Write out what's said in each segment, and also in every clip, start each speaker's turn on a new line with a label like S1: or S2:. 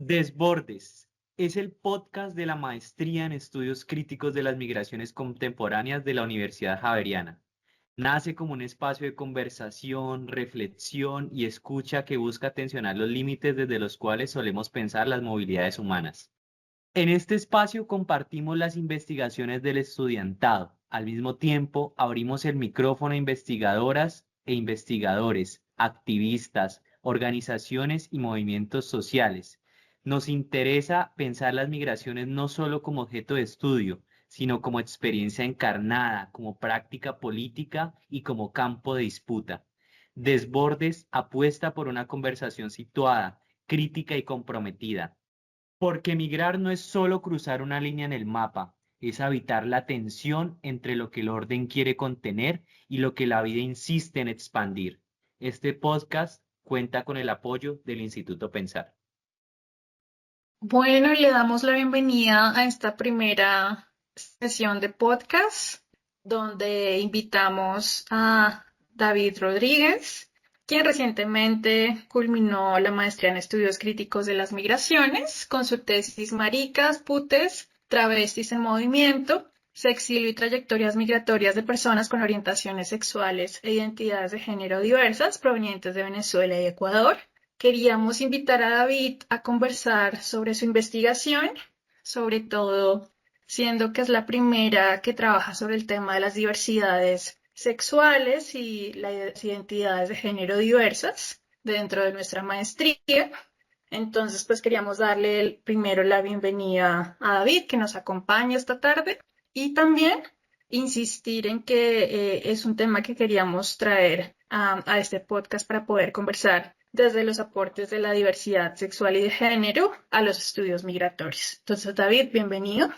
S1: Desbordes es el podcast de la Maestría en Estudios Críticos de las Migraciones Contemporáneas de la Universidad Javeriana. Nace como un espacio de conversación, reflexión y escucha que busca tensionar los límites desde los cuales solemos pensar las movilidades humanas. En este espacio compartimos las investigaciones del estudiantado. Al mismo tiempo, abrimos el micrófono a investigadoras e investigadores, activistas, organizaciones y movimientos sociales. Nos interesa pensar las migraciones no solo como objeto de estudio, sino como experiencia encarnada, como práctica política y como campo de disputa. Desbordes apuesta por una conversación situada, crítica y comprometida. Porque migrar no es solo cruzar una línea en el mapa, es habitar la tensión entre lo que el orden quiere contener y lo que la vida insiste en expandir. Este podcast cuenta con el apoyo del Instituto Pensar.
S2: Bueno, le damos la bienvenida a esta primera sesión de podcast, donde invitamos a David Rodríguez, quien recientemente culminó la maestría en estudios críticos de las migraciones con su tesis Maricas, Putes, Travestis en Movimiento, Sexilio y trayectorias migratorias de personas con orientaciones sexuales e identidades de género diversas provenientes de Venezuela y Ecuador. Queríamos invitar a David a conversar sobre su investigación, sobre todo siendo que es la primera que trabaja sobre el tema de las diversidades sexuales y las identidades de género diversas dentro de nuestra maestría. Entonces, pues queríamos darle primero la bienvenida a David, que nos acompaña esta tarde, y también insistir en que es un tema que queríamos traer a este podcast para poder conversar desde los aportes de la diversidad sexual y de género a los estudios migratorios. Entonces, David, bienvenido.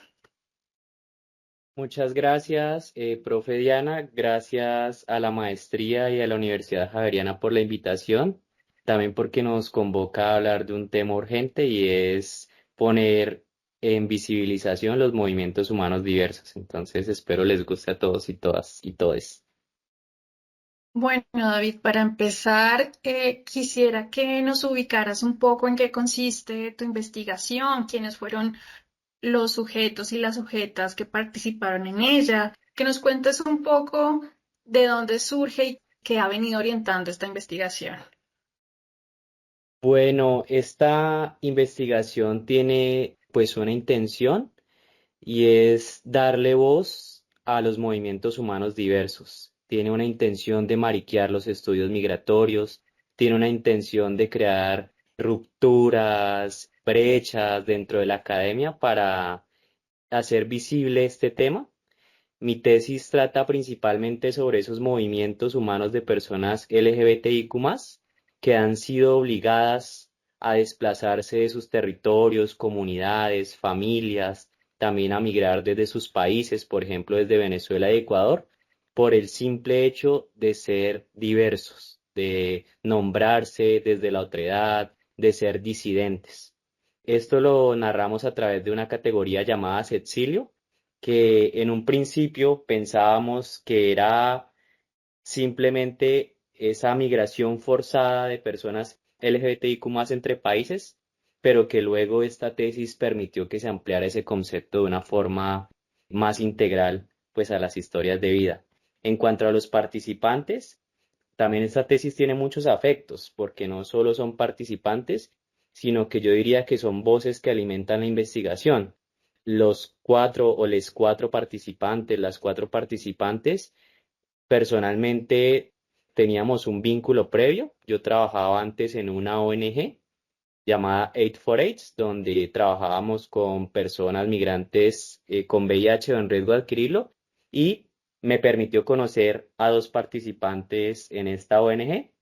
S1: Muchas gracias, profe Diana. Gracias a la maestría y a la Universidad Javeriana por la invitación. También porque nos convoca a hablar de un tema urgente y es poner en visibilización los movimientos humanos diversos. Entonces, espero les guste a todos y todas y todes.
S2: Bueno, David, para empezar, quisiera que nos ubicaras un poco en qué consiste tu investigación, quiénes fueron los sujetos y las sujetas que participaron en ella, que nos cuentes un poco de dónde surge y qué ha venido orientando esta investigación.
S1: Bueno, esta investigación tiene pues una intención y es darle voz a los movimientos humanos diversos. Tiene una intención de mariquear los estudios migratorios, tiene una intención de crear rupturas, brechas dentro de la academia para hacer visible este tema. Mi tesis trata principalmente sobre esos movimientos humanos de personas LGBTIQ+, que han sido obligadas a desplazarse de sus territorios, comunidades, familias, también a migrar desde sus países, por ejemplo, desde Venezuela y Ecuador, por el simple hecho de ser diversos, de nombrarse desde la otredad, de ser disidentes. Esto lo narramos a través de una categoría llamada sexilio, que en un principio pensábamos que era simplemente esa migración forzada de personas LGBTIQ+ entre países, pero que luego esta tesis permitió que se ampliara ese concepto de una forma más integral, pues a las historias de vida. En cuanto a los participantes, también esta tesis tiene muchos afectos, porque no solo son participantes, sino que yo diría que son voces que alimentan la investigación. Los cuatro o les cuatro participantes, las cuatro participantes, personalmente teníamos un vínculo previo. Yo trabajaba antes en una ONG llamada Aid for AIDS, donde trabajábamos con personas migrantes con VIH o en riesgo de adquirirlo, y me permitió conocer a dos participantes en esta ONG,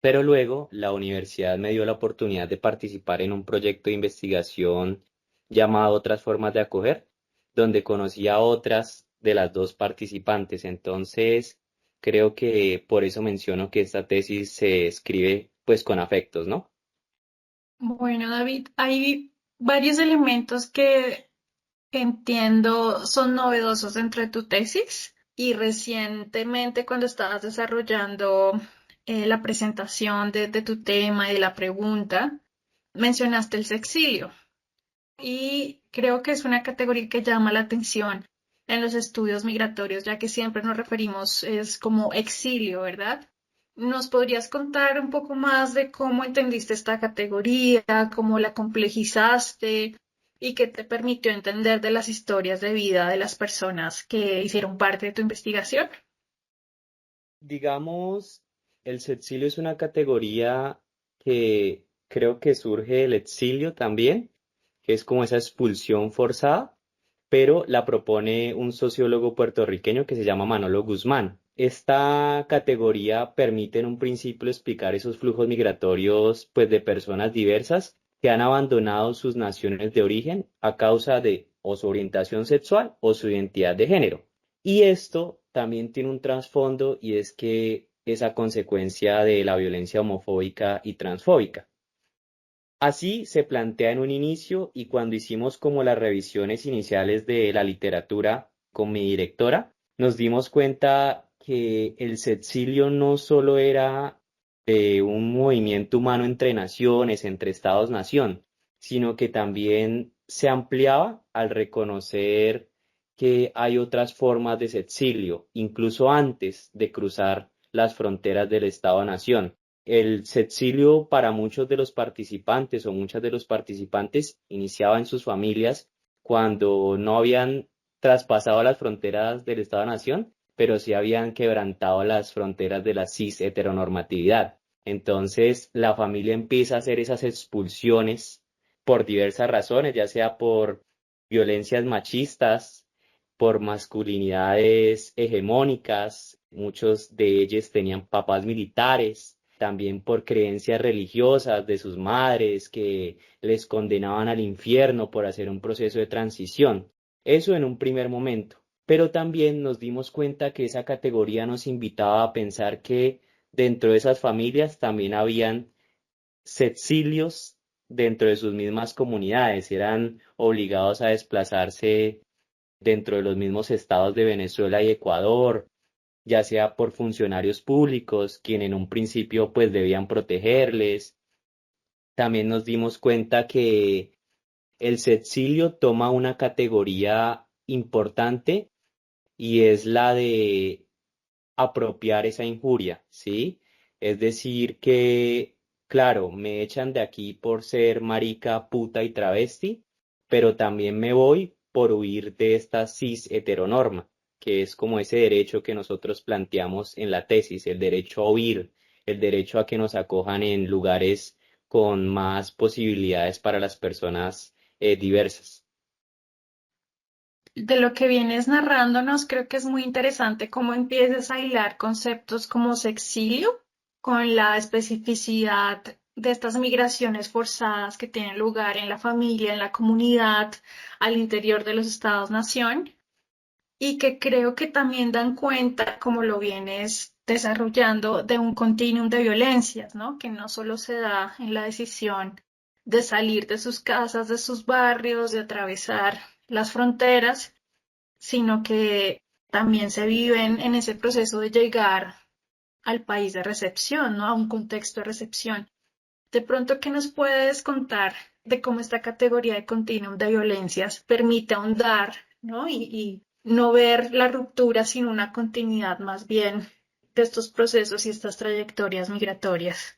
S1: pero luego la universidad me dio la oportunidad de participar en un proyecto de investigación llamado Otras formas de acoger, donde conocí a otras de las dos participantes. Entonces, creo que por eso menciono que esta tesis se escribe pues con afectos, ¿no?
S2: Bueno, David, hay varios elementos que entiendo son novedosos dentro de tu tesis y recientemente cuando estabas desarrollando la presentación de tu tema y de la pregunta, mencionaste el sexilio y creo que es una categoría que llama la atención en los estudios migratorios, ya que siempre nos referimos es como exilio, ¿verdad? ¿Nos podrías contar un poco más de cómo entendiste esta categoría, cómo la complejizaste y qué te permitió entender de las historias de vida de las personas que hicieron parte de tu investigación?
S1: Digamos, el sexilio es una categoría que creo que surge del exilio también, que es como esa expulsión forzada, pero la propone un sociólogo puertorriqueño que se llama Manolo Guzmán. Esta categoría permite en un principio explicar esos flujos migratorios pues, de personas diversas que han abandonado sus naciones de origen a causa de o su orientación sexual o su identidad de género. Y esto también tiene un trasfondo y es que es a consecuencia de la violencia homofóbica y transfóbica. Así se plantea en un inicio y cuando hicimos como las revisiones iniciales de la literatura con mi directora, nos dimos cuenta que el sexilio no solo era un movimiento humano entre naciones, entre estados-nación, sino que también se ampliaba al reconocer que hay otras formas de sexilio, incluso antes de cruzar las fronteras del estado-nación. El sexilio para muchos de los participantes o muchas de los participantes iniciaba en sus familias cuando no habían traspasado las fronteras del Estado-Nación, pero sí habían quebrantado las fronteras de la cis heteronormatividad. Entonces, la familia empieza a hacer esas expulsiones por diversas razones, ya sea por violencias machistas, por masculinidades hegemónicas, muchos de ellos tenían papás militares, también por creencias religiosas de sus madres que les condenaban al infierno por hacer un proceso de transición. Eso en un primer momento. Pero también nos dimos cuenta que esa categoría nos invitaba a pensar que dentro de esas familias también habían sexilios dentro de sus mismas comunidades, eran obligados a desplazarse dentro de los mismos estados de Venezuela y Ecuador, ya sea por funcionarios públicos, quienes en un principio pues debían protegerles. También nos dimos cuenta que el sexilio toma una categoría importante y es la de apropiar esa injuria, ¿sí? Es decir que, claro, me echan de aquí por ser marica, puta y travesti, pero también me voy por huir de esta cis heteronorma, que es como ese derecho que nosotros planteamos en la tesis, el derecho a huir, el derecho a que nos acojan en lugares con más posibilidades para las personas diversas.
S2: De lo que vienes narrándonos, creo que es muy interesante cómo empiezas a hilar conceptos como sexilio con la especificidad de estas migraciones forzadas que tienen lugar en la familia, en la comunidad, al interior de los estados-nación, y que creo que también dan cuenta, como lo vienes desarrollando, de un continuum de violencias, ¿no? Que no solo se da en la decisión de salir de sus casas, de sus barrios, de atravesar las fronteras, sino que también se viven en ese proceso de llegar al país de recepción, ¿no? A un contexto de recepción. De pronto, ¿qué nos puedes contar de cómo esta categoría de continuum de violencias permite ahondar, ¿no? Y no ver la ruptura, sino una continuidad más bien de estos procesos y estas trayectorias migratorias?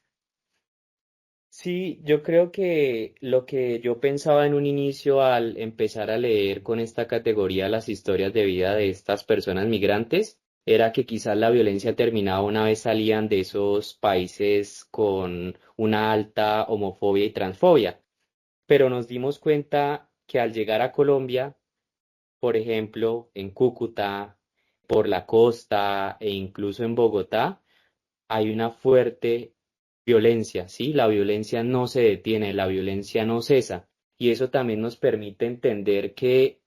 S1: Sí, yo creo que lo que yo pensaba en un inicio al empezar a leer con esta categoría las historias de vida de estas personas migrantes era que quizás la violencia terminaba una vez salían de esos países con una alta homofobia y transfobia. Pero nos dimos cuenta que al llegar a Colombia, por ejemplo, en Cúcuta, por la costa e incluso en Bogotá, hay una fuerte violencia, ¿sí? La violencia no se detiene, la violencia no cesa. Y eso también nos permite entender que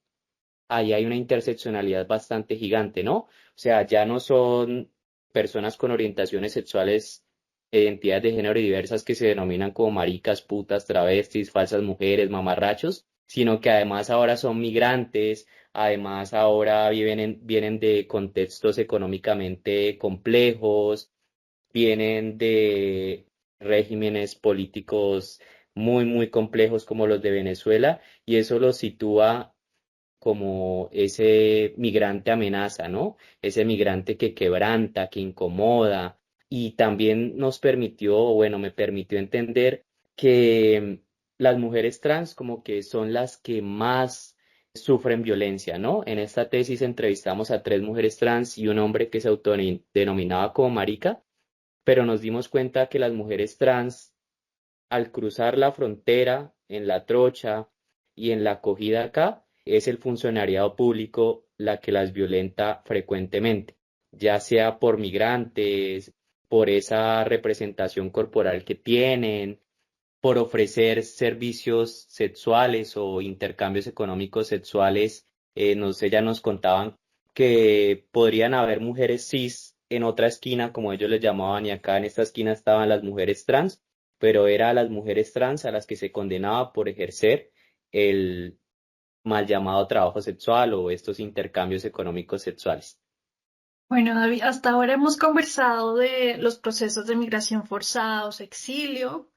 S1: ahí hay una interseccionalidad bastante gigante, ¿no? O sea, ya no son personas con orientaciones sexuales, identidades de género diversas que se denominan como maricas, putas, travestis, falsas mujeres, mamarrachos, sino que además ahora son migrantes, además ahora vienen de contextos económicamente complejos, vienen de regímenes políticos muy, muy complejos como los de Venezuela, y eso los sitúa como ese migrante amenaza, ¿no? Ese migrante que quebranta, que incomoda, y también nos permitió, o bueno, me permitió entender que las mujeres trans como que son las que más sufren violencia, ¿no? En esta tesis entrevistamos a 3 mujeres trans y un hombre que se autodenominaba como marica, pero nos dimos cuenta que las mujeres trans al cruzar la frontera en la trocha y en la acogida acá, es el funcionariado público la que las violenta frecuentemente, ya sea por migrantes, por esa representación corporal que tienen, por ofrecer servicios sexuales o intercambios económicos sexuales. No sé, ya nos contaban que podrían haber mujeres cis en otra esquina, como ellos les llamaban, y acá en esta esquina estaban las mujeres trans, pero era a las mujeres trans a las que se condenaba por ejercer el mal llamado trabajo sexual o estos intercambios económicos sexuales.
S2: Bueno, David, hasta ahora hemos conversado de los procesos de migración forzados, exilio,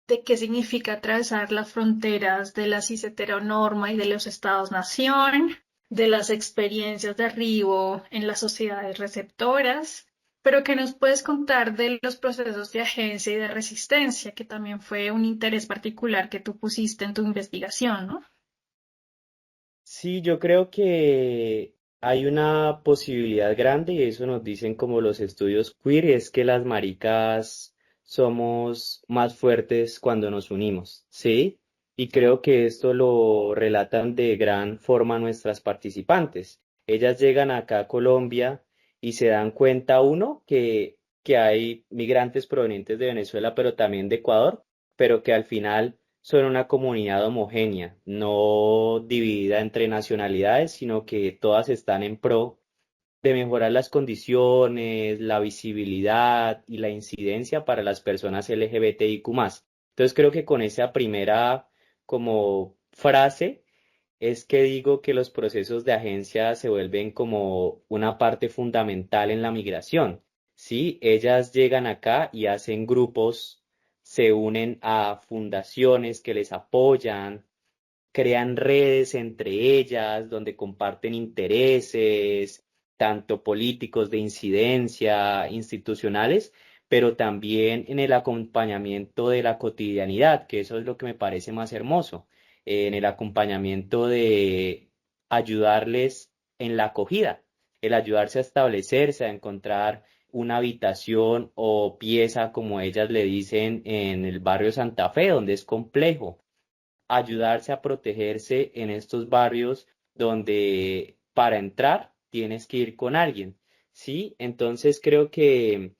S2: de qué significa atravesar las fronteras de la cis-heteronorma y de los estados-nación, de las experiencias de arribo en las sociedades receptoras, pero ¿qué nos puedes contar de los procesos de agencia y de resistencia, que también fue un interés particular que tú pusiste en tu investigación, ¿no?
S1: Sí, yo creo que hay una posibilidad grande y eso nos dicen como los estudios queer, y es que las maricas somos más fuertes cuando nos unimos, ¿sí? Y creo que esto lo relatan de gran forma nuestras participantes. Ellas llegan acá a Colombia y se dan cuenta, uno, que hay migrantes provenientes de Venezuela, pero también de Ecuador, pero que al final son una comunidad homogénea, no dividida entre nacionalidades, sino que todas están en pro de mejorar las condiciones, la visibilidad y la incidencia para las personas LGBTIQ+. Entonces creo que con esa primera como frase es que digo que los procesos de agencia se vuelven como una parte fundamental en la migración. Sí, ellas llegan acá y hacen grupos, se unen a fundaciones que les apoyan, crean redes entre ellas donde comparten intereses, tanto políticos de incidencia, institucionales, pero también en el acompañamiento de la cotidianidad, que eso es lo que me parece más hermoso, en el acompañamiento de ayudarles en la acogida, el ayudarse a establecerse, a encontrar una habitación o pieza, como ellas le dicen, en el barrio Santa Fe, donde es complejo ayudarse a protegerse en estos barrios donde para entrar tienes que ir con alguien, ¿sí? Entonces creo que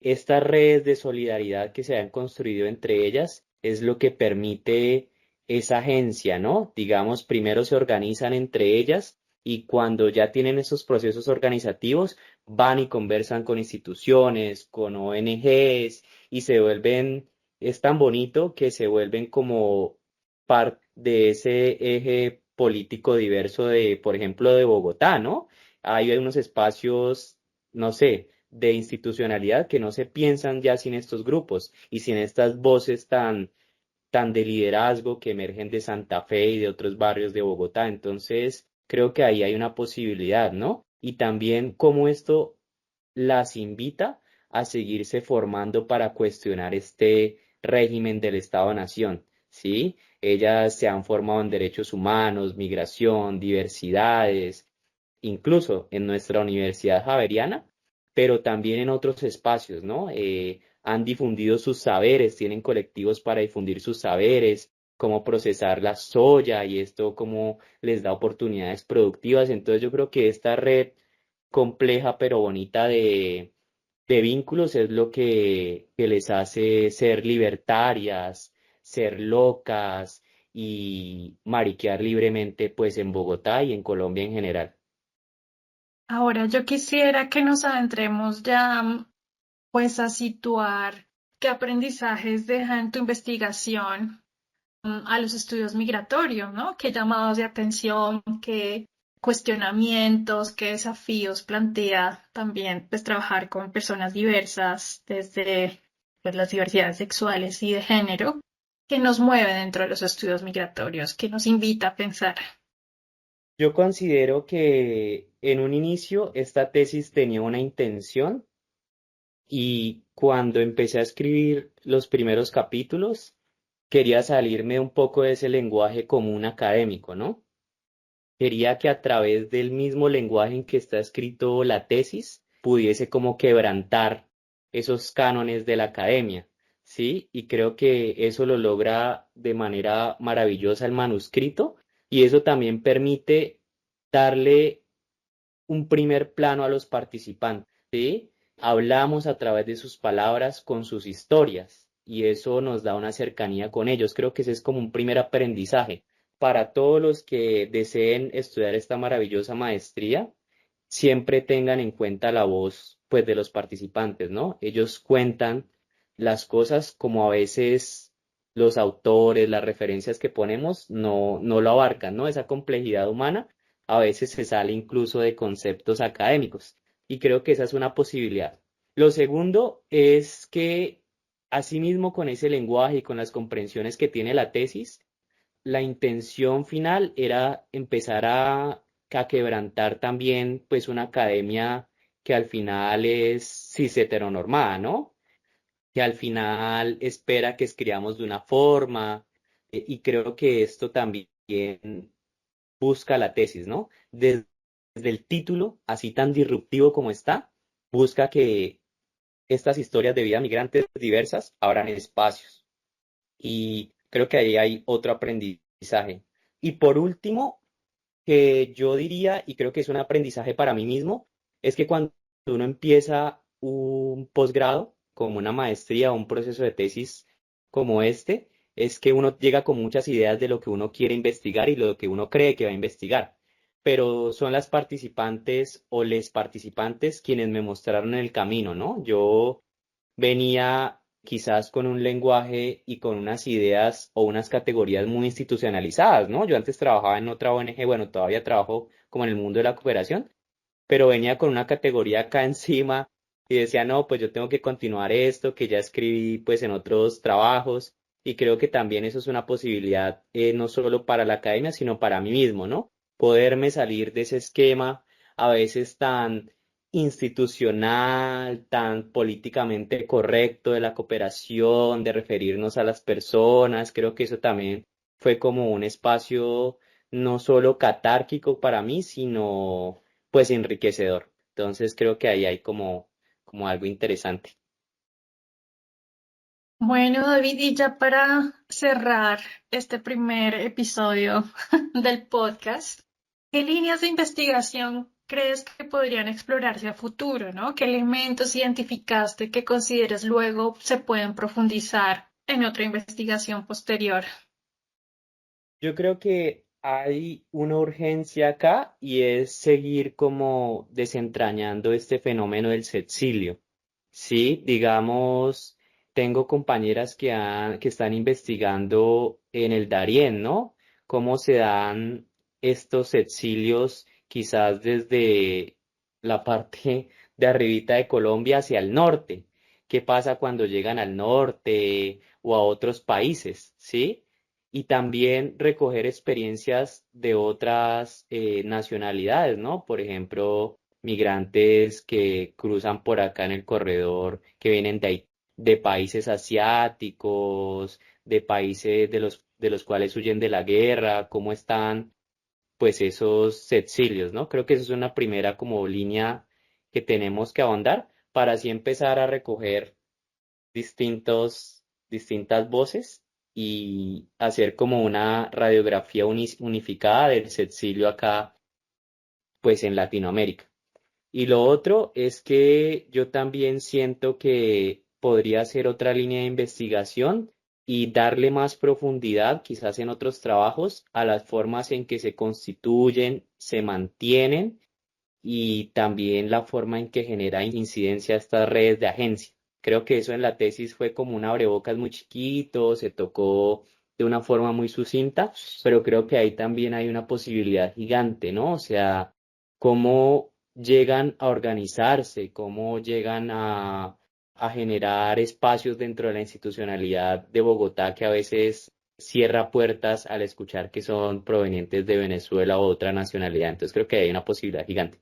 S1: estas redes de solidaridad que se han construido entre ellas es lo que permite esa agencia, ¿no? Digamos, primero se organizan entre ellas y cuando ya tienen esos procesos organizativos, van y conversan con instituciones, con ONGs y se vuelven, es tan bonito que se vuelven como parte de ese eje político diverso de, por ejemplo, de Bogotá, ¿no? Hay unos espacios, no sé, de institucionalidad que no se piensan ya sin estos grupos y sin estas voces tan de liderazgo que emergen de Santa Fe y de otros barrios de Bogotá. Entonces, creo que ahí hay una posibilidad, ¿no? Y también cómo esto las invita a seguirse formando para cuestionar este régimen del Estado-Nación, ¿sí? Ellas se han formado en derechos humanos, migración, diversidades, incluso en nuestra Universidad Javeriana, pero también en otros espacios, ¿no? Han difundido sus saberes, tienen colectivos para difundir sus saberes, cómo procesar la soya y esto cómo les da oportunidades productivas. Entonces yo creo que esta red compleja pero bonita de vínculos es lo que les hace ser libertarias, ser locas y mariquear libremente pues en Bogotá y en Colombia en general.
S2: Ahora yo quisiera que nos adentremos ya pues a situar qué aprendizajes deja en tu investigación a los estudios migratorios, ¿no? ¿Qué llamados de atención, qué cuestionamientos, qué desafíos plantea también pues trabajar con personas diversas desde pues, las diversidades sexuales y de género? ¿Qué nos mueve dentro de los estudios migratorios? ¿Qué nos invita a pensar?
S1: Yo considero que en un inicio esta tesis tenía una intención y cuando empecé a escribir los primeros capítulos, quería salirme un poco de ese lenguaje común académico, ¿no? Quería que a través del mismo lenguaje en que está escrito la tesis, pudiese como quebrantar esos cánones de la academia, ¿sí? Y creo que eso lo logra de manera maravillosa el manuscrito y eso también permite darle un primer plano a los participantes, ¿sí? Hablamos a través de sus palabras con sus historias y eso nos da una cercanía con ellos. Creo que ese es como un primer aprendizaje para todos los que deseen estudiar esta maravillosa maestría. Siempre tengan en cuenta la voz, pues, de los participantes, ¿no? Ellos cuentan las cosas como a veces los autores, las referencias que ponemos no lo abarcan, ¿no? Esa complejidad humana a veces se sale incluso de conceptos académicos y creo que esa es una posibilidad. Lo segundo es que asimismo con ese lenguaje y con las comprensiones que tiene la tesis, la intención final era empezar a quebrantar también pues una academia que al final es cis heteronormada, ¿no? Que al final espera que escribamos de una forma y creo que esto también busca la tesis, ¿no? Desde el título, así tan disruptivo como está, busca que estas historias de vida migrantes diversas abran espacios. Y creo que ahí hay otro aprendizaje. Y por último, que yo diría, y creo que es un aprendizaje para mí mismo, es que cuando uno empieza un posgrado, como una maestría o un proceso de tesis como este, es que uno llega con muchas ideas de lo que uno quiere investigar y lo que uno cree que va a investigar. Pero son las participantes o les participantes quienes me mostraron el camino, ¿no? Yo venía quizás con un lenguaje y con unas ideas o unas categorías muy institucionalizadas, ¿no? Yo antes trabajaba en otra ONG, bueno, todavía trabajo como en el mundo de la cooperación, pero venía con una categoría acá encima y decía, no, pues yo tengo que continuar esto que ya escribí pues en otros trabajos y creo que también eso es una posibilidad no solo para la academia, sino para mí mismo, ¿no? Poderme salir de ese esquema a veces tan institucional, tan políticamente correcto de la cooperación, de referirnos a las personas, creo que eso también fue como un espacio no solo catárquico para mí, sino pues enriquecedor. Entonces creo que ahí hay como algo interesante.
S2: Bueno, David, y ya para cerrar este primer episodio del podcast, ¿qué líneas de investigación crees que podrían explorarse a futuro, ¿no? ¿Qué elementos identificaste que consideres luego se pueden profundizar en otra investigación posterior?
S1: Yo creo que hay una urgencia acá y es seguir como desentrañando este fenómeno del sexilio. Sí, digamos, tengo compañeras que están investigando en el Darién, ¿no? Cómo se dan estos exilios quizás desde la parte de arribita de Colombia hacia el norte. ¿Qué pasa cuando llegan al norte o a otros países? ¿Sí? Y también recoger experiencias de otras nacionalidades, ¿no? Por ejemplo, migrantes que cruzan por acá en el corredor, que vienen de países asiáticos, de países de los cuales huyen de la guerra, cómo están, pues, esos exilios, ¿no? Creo que esa es una primera como línea que tenemos que ahondar para así empezar a recoger distintas voces y hacer como una radiografía unificada del exilio acá, pues, en Latinoamérica. Y lo otro es que yo también siento que podría ser otra línea de investigación y darle más profundidad, quizás en otros trabajos, a las formas en que se constituyen, se mantienen y también la forma en que genera incidencia estas redes de agencia. Creo que eso en la tesis fue como un abrebocas muy chiquito, se tocó de una forma muy sucinta, pero creo que ahí también hay una posibilidad gigante, ¿no? O sea, cómo llegan a organizarse, cómo llegan a generar espacios dentro de la institucionalidad de Bogotá que a veces cierra puertas al escuchar que son provenientes de Venezuela o otra nacionalidad. Entonces creo que hay una posibilidad gigante.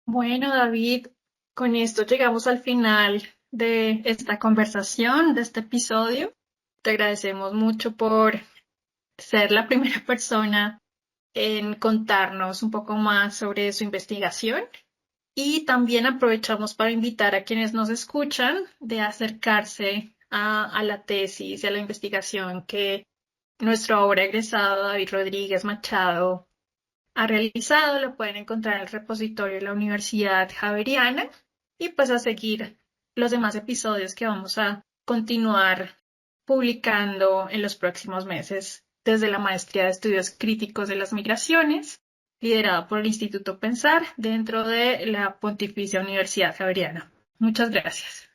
S2: Bueno, David, con esto llegamos al final de esta conversación, de este episodio. Te agradecemos mucho por ser la primera persona en contarnos un poco más sobre su investigación. Y también aprovechamos para invitar a quienes nos escuchan de acercarse a la tesis y a la investigación que nuestro ahora egresado David Rodríguez Machado ha realizado. Lo pueden encontrar en el repositorio de la Universidad Javeriana y pues a seguir los demás episodios que vamos a continuar publicando en los próximos meses desde la Maestría de Estudios Críticos de las Migraciones, liderada por el Instituto Pensar dentro de la Pontificia Universidad Javeriana. Muchas gracias.